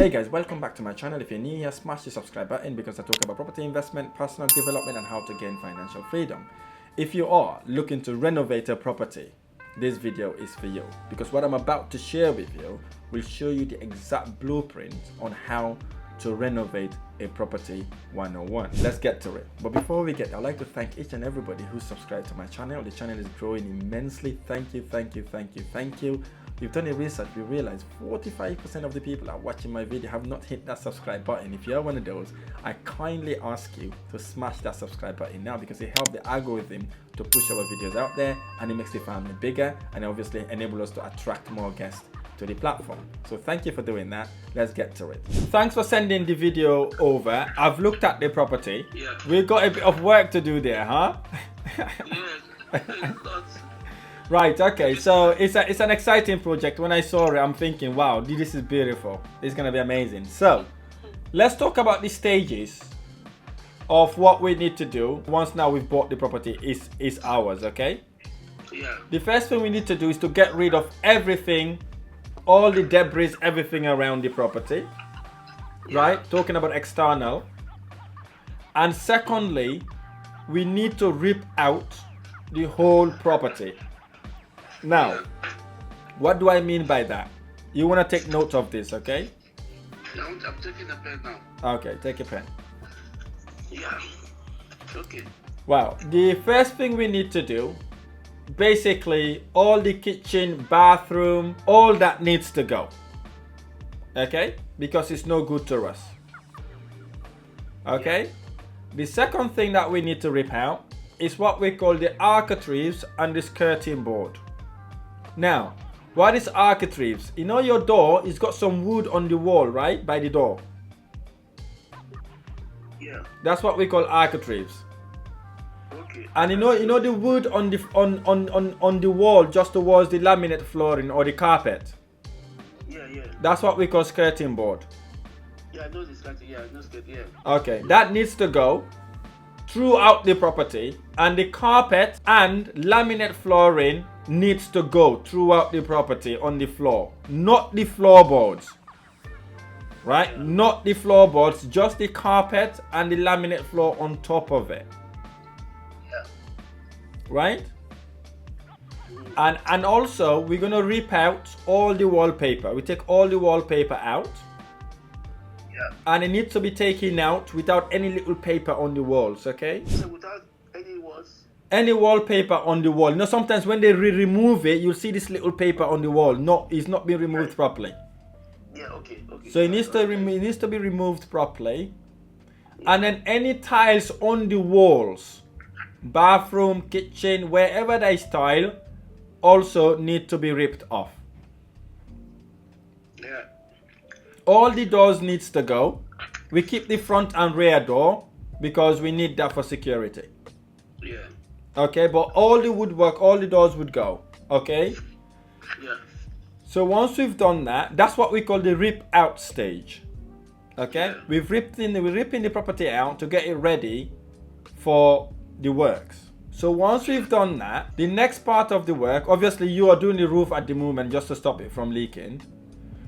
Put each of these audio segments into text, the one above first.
Hey guys, welcome back to my channel. If you're new here, smash the subscribe button because I talk about property investment, personal development and how to gain financial freedom. If you are looking to renovate a property, this video is for you because what I'm about to share with you will show you the exact blueprint on how to renovate a property 101. Let's get to it. But before we get, I'd like to thank each and everybody who's subscribed to my channel. The channel is growing immensely. Thank you, thank you, thank you, thank you. We've done a research, we realized 45% of the people that are watching my video have not hit that subscribe button. If you're one of those, I kindly ask you to smash that subscribe button now because it helps the algorithm to push our videos out there and it makes the family bigger and obviously enable us to attract more guests to the platform. So thank you for doing that. Let's get to it. Thanks for sending the video over. I've looked at the property. Yeah. We've got a bit of work to do there, huh? Yeah. Right, okay, so it's an exciting project. When I saw it, I'm thinking, wow, this is beautiful. It's gonna be amazing. So let's talk about the stages of what we need to do once now we've bought the property is ours, okay? Yeah. The first thing we need to do is to get rid of everything, all the debris, everything around the property, right? Talking about external. And secondly, we need to rip out the whole property. Now, what do I mean by that? You want to take note of this, okay? I'm taking a pen now. Okay, take a pen. Yeah. Okay. Well, the first thing we need to do, basically, all the kitchen, bathroom, all that needs to go. Okay? Because it's no good to us. Okay? The second thing that we need to rip out is what we call the architraves and the skirting board. Now, what is architraves? You know your door, it's got some wood on the wall, right? By the door. Yeah. That's what we call architraves. Okay. And you know the wood on the wall just towards the laminate flooring or the carpet. Yeah. That's what we call skirting board. Yeah, I know the skirting. Yeah, I know skirting. Yeah. Okay, that needs to go throughout the property, and the carpet and laminate flooring needs to go throughout the property on the floor, not the floorboards, right? Yeah. Not the floorboards, just the carpet and the laminate floor on top of it. Yeah. Right? And also we're gonna rip out all the wallpaper. We take all the wallpaper out. Yeah. And it needs to be taken out without any little paper on the walls, okay? So without any walls? Any wallpaper on the wall. You know, sometimes when they remove it, you'll see this little paper on the wall. No, it's not been removed properly. Yeah, okay. So it needs to be removed properly. Yeah. And then any tiles on the walls, bathroom, kitchen, wherever there is tile, also need to be ripped off. Yeah. All the doors needs to go. We keep the front and rear door because we need that for security. Yeah. Okay, but all the woodwork, all the doors would go. Okay? Yeah. So once we've done that, that's what we call the rip out stage. Okay? Yeah. We're ripping the property out to get it ready for the works. So once we've done that, the next part of the work, obviously you are doing the roof at the moment just to stop it from leaking.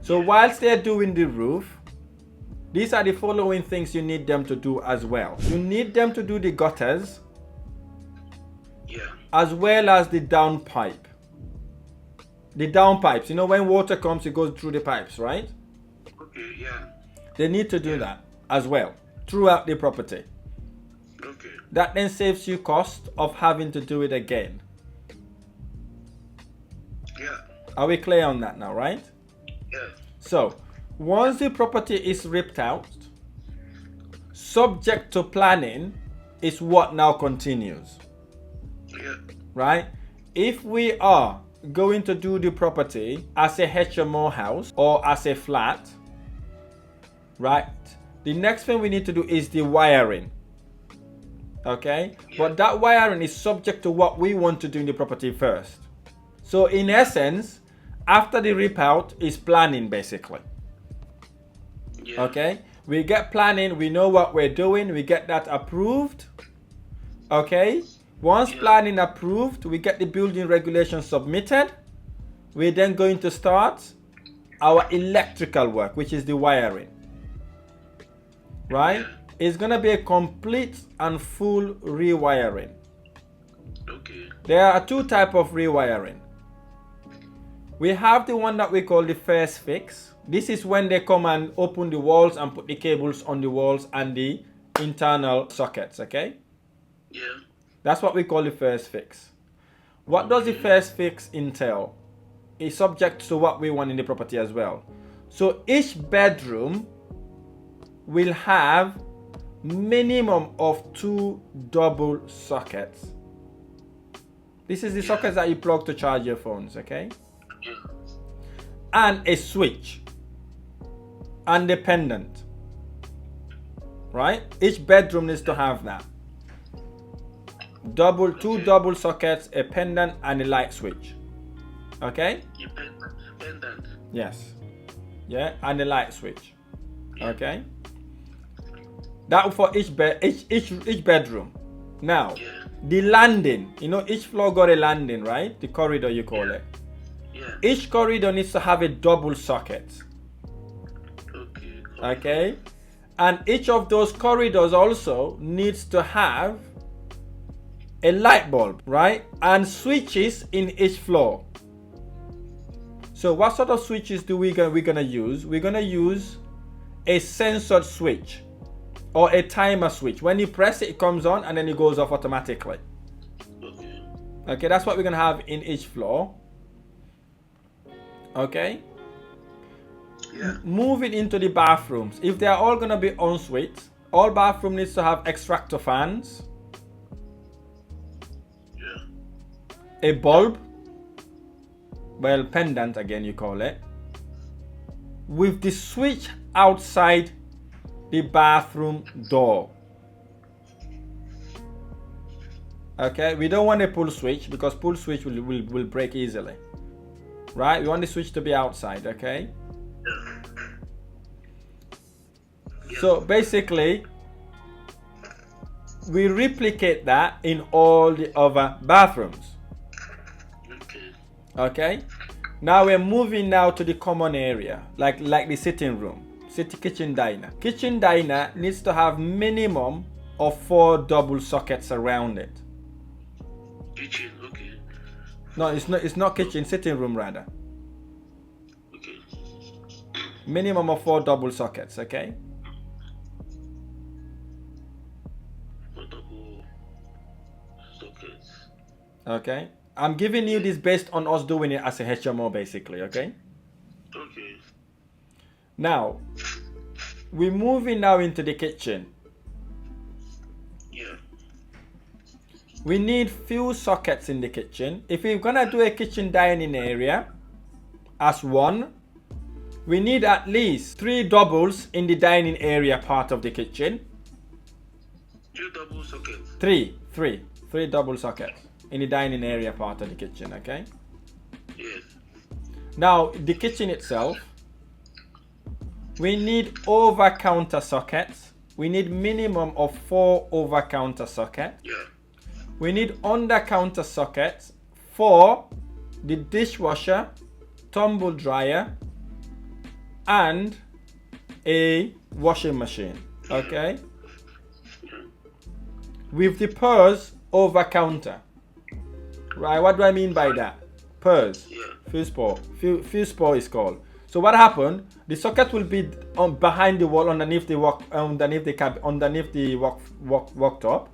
So whilst they're doing the roof, these are the following things you need them to do as well. You need them to do the gutters, as well as the downpipe. The downpipes, you know, when water comes, it goes through the pipes, right? Okay, yeah. They need to do that as well throughout the property. Okay. That then saves you cost of having to do it again. Yeah. Are we clear on that now, right? Yeah. So, once the property is ripped out, subject to planning is what now continues. Yeah. Right? If we are going to do the property as a HMO house or as a flat, right? The next thing we need to do is the wiring. Okay? Yeah. But that wiring is subject to what we want to do in the property first. So in essence, after the rip out is planning basically. Yeah. Okay? We get planning, we know what we're doing, we get that approved. Okay? Once planning approved, we get the building regulations submitted. We're then going to start our electrical work, which is the wiring, right? It's gonna be a complete and full rewiring. Okay. There are two types of rewiring. We have the one that we call the first fix. This is when they come and open the walls and put the cables on the walls and the internal sockets, okay? Yeah. That's what we call the first fix. What does the first fix entail? It's subject to what we want in the property as well. So each bedroom will have minimum of 2 double sockets. This is the sockets that you plug to charge your phones, okay? Yeah. And a switch and a pendant, right? Each bedroom needs to have that. Two double sockets, a pendant, and a light switch. Okay? Pendant. Yes. Yeah, and a light switch. Okay? That for each bedroom. Now, the landing, you know, each floor got a landing, right? The corridor, you call it. Yeah. Each corridor needs to have a double socket. Okay? And each of those corridors also needs to have a light bulb, right? And switches in each floor. So what sort of switches do we're gonna use? We're gonna use a sensored switch or a timer switch. When you press it, it comes on and then it goes off automatically. Okay, that's what we're gonna have in each floor. Okay. Yeah. Moving into the bathrooms. If they are all gonna be en suite, all bathroom needs to have extractor fans, a bulb, well, pendant again you call it, with the switch outside the bathroom door. Okay, we don't want a pull switch because pull switch will break easily, right? We want the switch to be outside. Okay. So basically we replicate that in all the other bathrooms. Okay, now we're moving now to the common area, like the sitting room, kitchen diner. Kitchen diner needs to have minimum of 4 double sockets around it. Kitchen, okay. No, it's not kitchen, sitting room rather. Okay. Minimum of 4 double sockets, okay? 4 double sockets. Okay. I'm giving you this based on us doing it as a HMO basically, okay? Okay. Now, we're moving now into the kitchen. Yeah. We need few sockets in the kitchen. If we're gonna do a kitchen dining area as one, we need at least 3 doubles in the dining area part of the kitchen. 2 double sockets. Three double sockets in the dining area part of the kitchen, okay? Yes. Now, the kitchen itself, we need over-counter sockets. We need minimum of 4 over-counter sockets. Yeah. We need under-counter sockets for the dishwasher, tumble dryer, and a washing machine, okay? With the purse over-counter. Right, what do I mean by that? Purse. Yeah. Fuse pole is called. So what happened? The socket will be on behind the wall, underneath the worktop.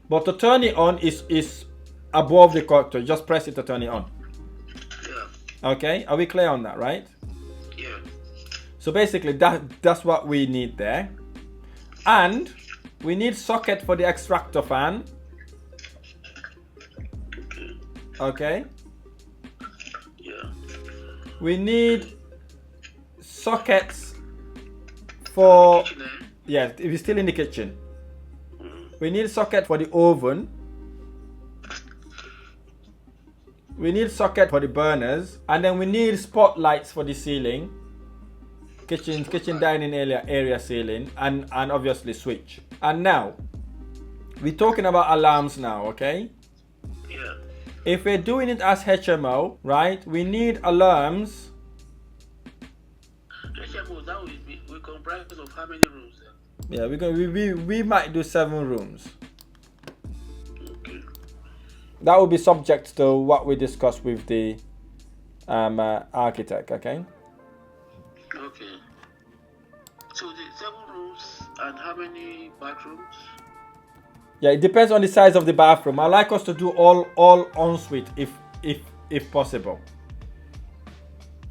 But to turn it on is above the counter. Just press it to turn it on. Yeah. Okay, are we clear on that, right? Yeah. So basically that's what we need there. And we need socket for the extractor fan. Okay. Yeah. We need sockets for, yeah, we're still in the kitchen. We need socket for the oven. We need socket for the burners, and then we need spotlights for the ceiling, kitchen dining area ceiling, and obviously switch. And now we're talking about alarms now, okay? Yeah. If we're doing it as HMO, right, we need alarms comprised of how many rooms then? Yeah, we might do 7 rooms. Okay. That will be subject to what we discussed with the architect. Okay. Okay. So the 7 rooms and how many bathrooms? Yeah, it depends on the size of the bathroom. I like us to do all ensuite if possible.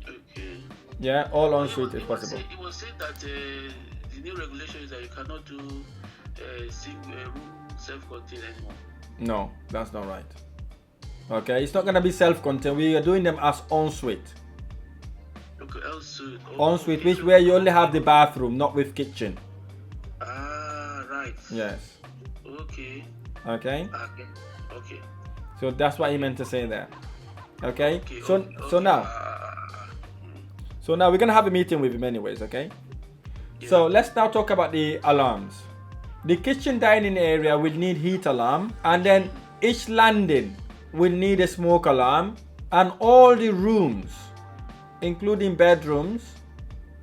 Okay. Yeah, all ensuite if possible. It was said that the new regulation is that you cannot do single room self-contained anymore. No, that's not right. Okay, it's not gonna be self-contained. We are doing them as ensuite. Okay, ensuite. Ensuite, which where you only have the bathroom, not with kitchen. Ah, right. Yes. Okay. Okay. Okay. Okay. So that's what he meant to say there. Okay. Okay, So okay. now we're gonna have a meeting with him anyways. Okay. Yeah. So let's now talk about the alarms. The kitchen dining area will need heat alarm, and then each landing will need a smoke alarm, and all the rooms, including bedrooms,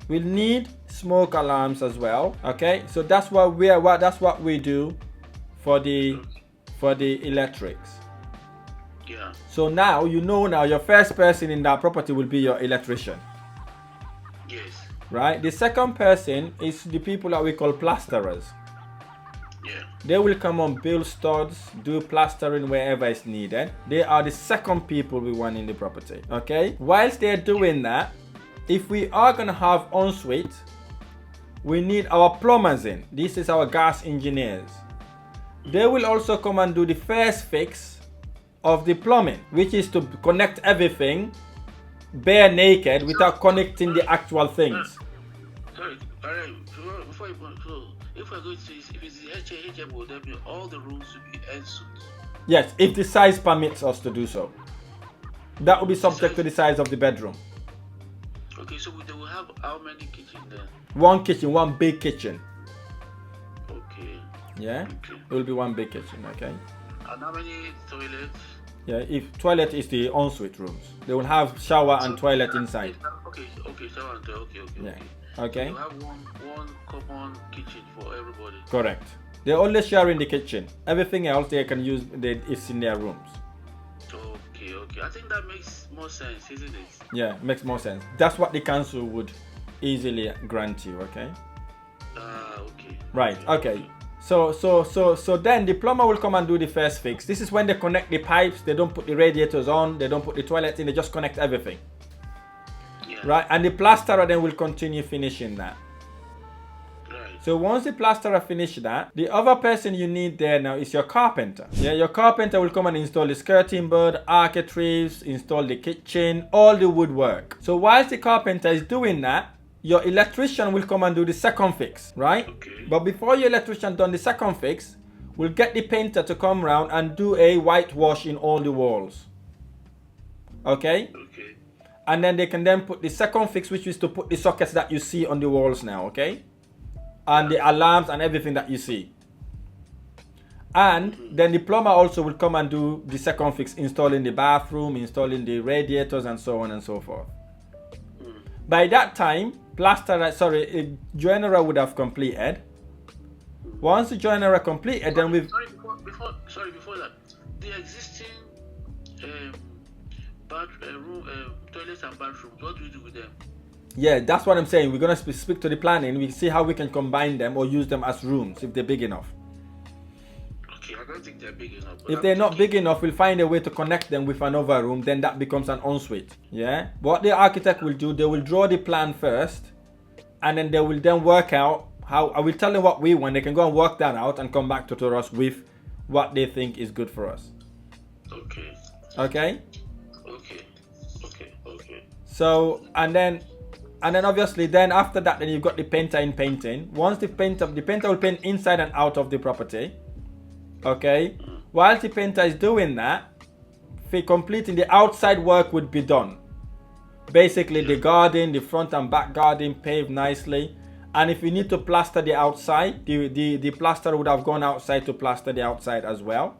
will need smoke alarms as well. Okay, so that's what we do for the electrics. Yeah. So now your first person in that property will be your electrician. Yes. Right? The second person is the people that we call plasterers. Yeah. They will come on, build studs, do plastering wherever it's needed. They are the second people we want in the property. Okay? Whilst they're doing that, if we are gonna have ensuite, we need our plumbers in. This is our gas engineers. They will also come and do the first fix of the plumbing, which is to connect everything bare naked without connecting the actual things. Sorry, alright. Before you go, so if we're going to see if it's the HMO, then all the rooms will be ensuite. Yes, if the size permits us to do so. That will be subject to the size of the bedroom. Okay, so they will have how many kitchen then? One kitchen, one big kitchen. Okay. Yeah, Okay. it will be one big kitchen. Okay. And how many toilets? Yeah, if toilet is the ensuite rooms, they will have shower and toilet inside. Okay, shower and toilet. Okay. Yeah. Okay. You have one common kitchen for everybody. Correct. They're only sharing the kitchen. Everything else they can use. It's in their rooms. Okay. I think that makes more sense, isn't it? Yeah, makes more sense. That's what the council would easily grant you. Okay. Okay. Right. Okay. So then the plumber will come and do the first fix. This is when they connect the pipes. They don't put the radiators on. They don't put the toilets in. They just connect everything. Yeah. Right. And the plasterer then will continue finishing that. Right. So once the plasterer finishes that, the other person you need there now is your carpenter. Yeah, your carpenter will come and install the skirting board, architraves, install the kitchen, all the woodwork. So whilst the carpenter is doing that, your electrician will come and do the second fix, right? Okay. But before your electrician done the second fix, we'll get the painter to come round and do a whitewash in all the walls. Okay? Okay. And then they can then put the second fix, which is to put the sockets that you see on the walls now, okay? And the alarms and everything that you see. And then the plumber also will come and do the second fix, installing the bathroom, installing the radiators, and so on and so forth. By that time, joinerer would have completed. Once the joinerer completed, then we've... Before that, the existing toilets and bathrooms, what do we do with them? Yeah, that's what I'm saying. We're going to speak to the planning. We see how we can combine them or use them as rooms if they're big enough. Okay, I don't think they're big enough. If they're not big enough, we'll find a way to connect them with another room. Then that becomes an ensuite. Yeah. What the architect will do, they will draw the plan first, and then they will then work out how. I will tell them what we want. They can go and work that out and come back to us with what they think is good for us. Okay. Okay. Okay. So and then obviously then after that, then you've got the painter in painting. Once the painter will paint inside and out of the property. Okay. While the painter is doing that, completing the outside work would be done. Basically the garden, the front and back garden paved nicely. And if you need to plaster the outside, the plaster would have gone outside to plaster the outside as well.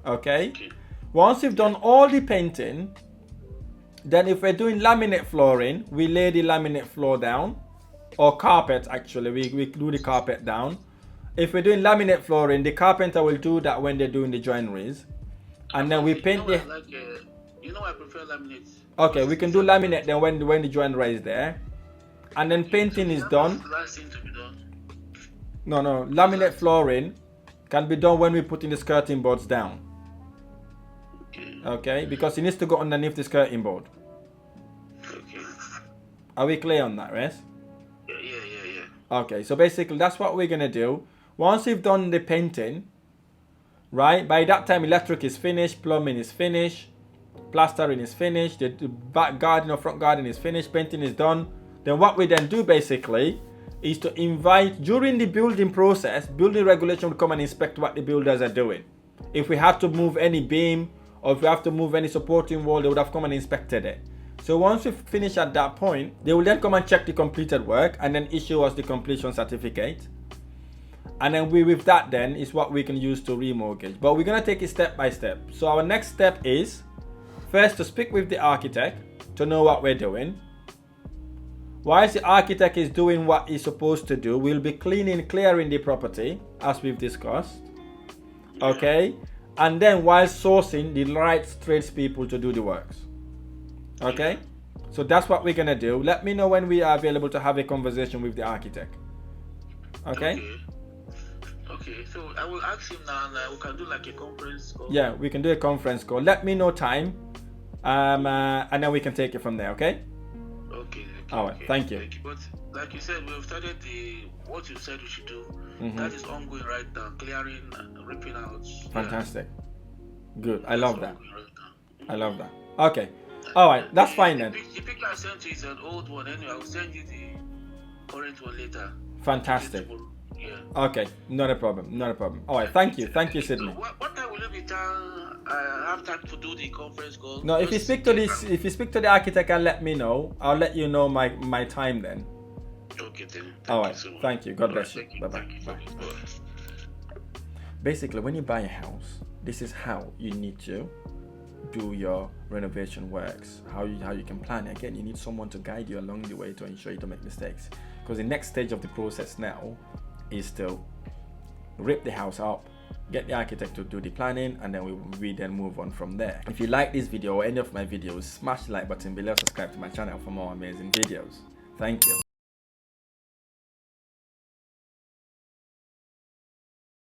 Okay. Once you've done all the painting, then if we're doing laminate flooring, we lay the laminate floor down. or carpet. Actually, we do the carpet down. If we're doing laminate flooring, the carpenter will do that when they're doing the joineries, and then we paint the. I prefer laminate. Okay, we can do laminate then when the joinery is there, and then painting is done. Last thing to be done. No, laminate flooring can be done when we put in the skirting boards down. Okay, because it needs to go underneath the skirting board. Okay. Are we clear on that, Res? Yeah. Okay, so basically that's what we're gonna do. Once we've done the painting, right? By that time, electric is finished, plumbing is finished, plastering is finished, the back garden or front garden is finished, painting is done. Then what we then do basically is to invite, during the building process, building regulation will come and inspect what the builders are doing. If we have to move any beam or if we have to move any supporting wall, they would have come and inspected it. So once we finish at that point, they will then come and check the completed work and then issue us the completion certificate. And then with that then is what we can use to remortgage. But we're going to take it step by step. So our next step is first to speak with the architect to know what we're doing. Whilst the architect is doing what he's supposed to do, we'll be clearing the property as we've discussed. Okay? And then while sourcing the right tradespeople to do the works. Okay? So that's what we're going to do. Let me know when we are available to have a conversation with the architect. Okay? Okay, so I will ask him now and we can do like a conference call. Yeah, we can do a conference call. Let me know time. And then we can take it from there, okay? Okay. All right, thank you. But like you said, we've started what you said we should do. That is ongoing right now, clearing, ripping out. Fantastic. Yeah. Good. I love that. I love that. Okay. All right, that's fine then. The picture I sent you is an old one anyway. I will send you the current one later. Fantastic. Yeah. Okay, not a problem. All right, thank you, Sydney. So what time will you be done? I have time to do the conference call. No, if you speak to the architect and let me know, I'll let you know my time then. Okay then. All right, thank you. God bless you. Bye. Basically, when you buy a house, this is how you need to do your renovation works. How you can plan. Again, you need someone to guide you along the way to ensure you don't make mistakes. Because the next stage of the process now is to rip the house up, get the architect to do the planning, and then we then move on from there. If you like this video or any of my videos, smash the like button below, subscribe to my channel for more amazing videos. Thank you.